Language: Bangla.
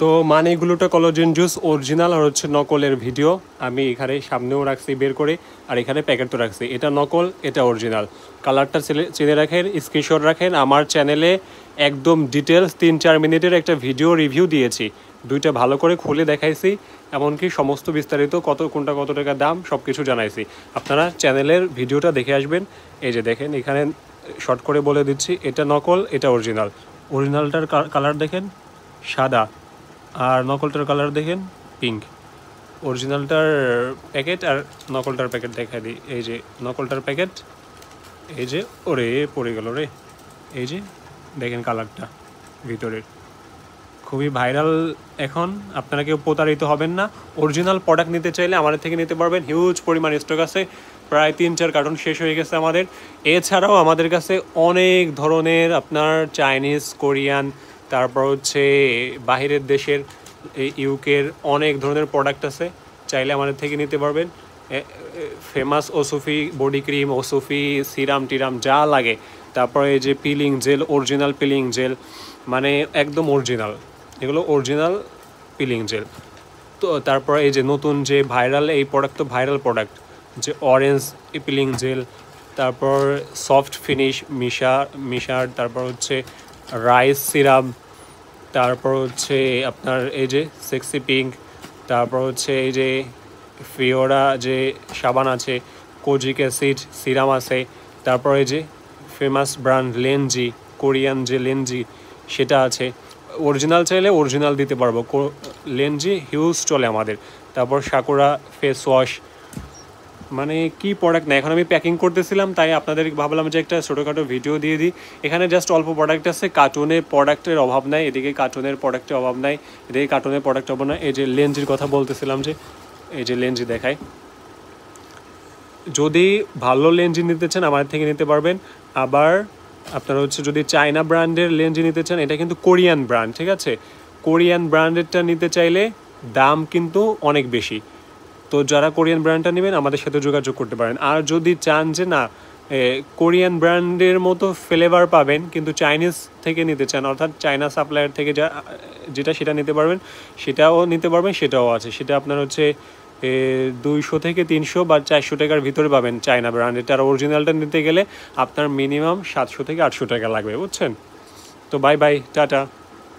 তো মানে গ্লুটা কোলাজেন জুস অরিজিনাল আর হচ্ছে নকলের ভিডিও আমি এখানে সামনেও রাখছি বের করে, আর এখানে প্যাকেট তো রাখছি। এটা নকল, এটা অরিজিনাল। কালারটা চেনে রাখেন, স্ক্রিনশট রাখেন। আমার চ্যানেলে একদম ডিটেলস 3-4 মিনিটের একটা ভিডিও রিভিউ দিয়েছি, দুইটা ভালো করে খুলে দেখাইছি, এমনকি সমস্ত বিস্তারিত কোনটা কত টাকা দাম সব কিছু জানাইছি। আপনারা চ্যানেলের ভিডিওটা দেখে আসবেন। এই যে দেখেন এখানে শর্ট করে বলে দিচ্ছি, এটা নকল, এটা অরিজিনাল। অরিজিনালটার কালার দেখেন সাদা, আর নকলটার কালার দেখেন পিঙ্ক। অরিজিনালটার প্যাকেট আর নকলটার প্যাকেট দেখা দিই। এই যে নকলটার প্যাকেট, এই যে ওরে পড়ে গেল রে, এই যে দেখেন কালারটা ভিতরের, খুবই ভাইরাল এখন। আপনারা কেউ প্রতারিত হবেন না। অরিজিনাল প্রোডাক্ট নিতে চাইলে আমাদের থেকে নিতে পারবেন। হিউজ পরিমাণ স্টক আছে, প্রায় 3-4 কার্টন শেষ হয়ে গেছে আমাদের। এছাড়াও আমাদের কাছে অনেক ধরনের আপনার চাইনিজ, কোরিয়ান, তারপর হচ্ছে বাহিরের দেশের ইউকের অনেক ধরনের প্রোডাক্ট আছে, চাইলে আমাদের থেকে নিতে পারবেন। ফেমাস ওসুফি বডি ক্রিম, ওসুফি সিরাম টিরাম যা লাগে, তারপরে এই যে peeling jail, original peeling jail, মানে একদম অরিজিনাল, এগুলো অরিজিনাল পিলিং জেল। তো তারপর এই যে নতুন যে ভাইরাল, এই প্রোডাক্ট তো ভাইরাল প্রোডাক্ট, যে অরেঞ্জ পিলিং জেল, তারপর সফট ফিনিশ মিশার, তারপর হচ্ছে রাইস সিরাম, তারপর হচ্ছে আপনার এই যে সেক্সি পিঙ্ক, তারপর হচ্ছে এই যে ফিওরা যে সাবান আছে, কোজিক অ্যাসিড সিরাম আছে, তারপর এই যে ফেমাস ব্র্যান্ড লেনজি, কোরিয়ান যে লেনজি সেটা আছে। অরিজিনাল চাইলে অরিজিনাল দিতে পারবো, লেনজি হিউজ চলে আমাদের। তারপর সাকুরা ফেস ওয়াশ, মানে কি প্রোডাক্ট না। এখন আমি প্যাকিং করতেছিলাম, তাই আপনাদের ভাবলাম যে একটা ছোটোখাটো ভিডিও দিয়ে দিই। এখানে জাস্ট অল্প প্রোডাক্ট আছে, কার্টুনের প্রোডাক্টের অভাব নাই, এদিকে কার্টুনের প্রোডাক্টের অভাব নাই, এদিকে কার্টুনের প্রোডাক্টের অভাব নাই। এই যে লেন্সের কথা বলতেছিলাম, যে এই যে লেন্স দেখায়, যদি ভালো লেন্স নিতে চান আমাদের থেকে নিতে পারবেন। আবার আপনারা হচ্ছে যদি চায়না ব্র্যান্ডের লেন্স নিতে চান, এটা কিন্তু কোরিয়ান ব্র্যান্ড, ঠিক আছে। কোরিয়ান ব্র্যান্ডেরটা নিতে চাইলে দাম কিন্তু অনেক বেশি। তো যারা কোরিয়ান ব্র্যান্ডটা নেবেন আমাদের সাথে যোগাযোগ করতে পারেন। আর যদি চান যে না কোরিয়ান ব্র্যান্ডের মতো ফ্লেভার পাবেন কিন্তু চাইনিজ থেকে নিতে চান, অর্থাৎ চায়না সাপ্লায়ার থেকে যেটা সেটা নিতে পারবেন, সেটাও নিতে পারবেন, সেটাও আছে। সেটা আপনার হচ্ছে 200 থেকে 300 বা 400 টাকার ভিতরে পাবেন চায়না ব্র্যান্ডের। আর অরিজিনালটা নিতে গেলে আপনার মিনিমাম 700 থেকে 800 টাকা লাগবে, বুঝছেন। তো বাই বাই, টাটা।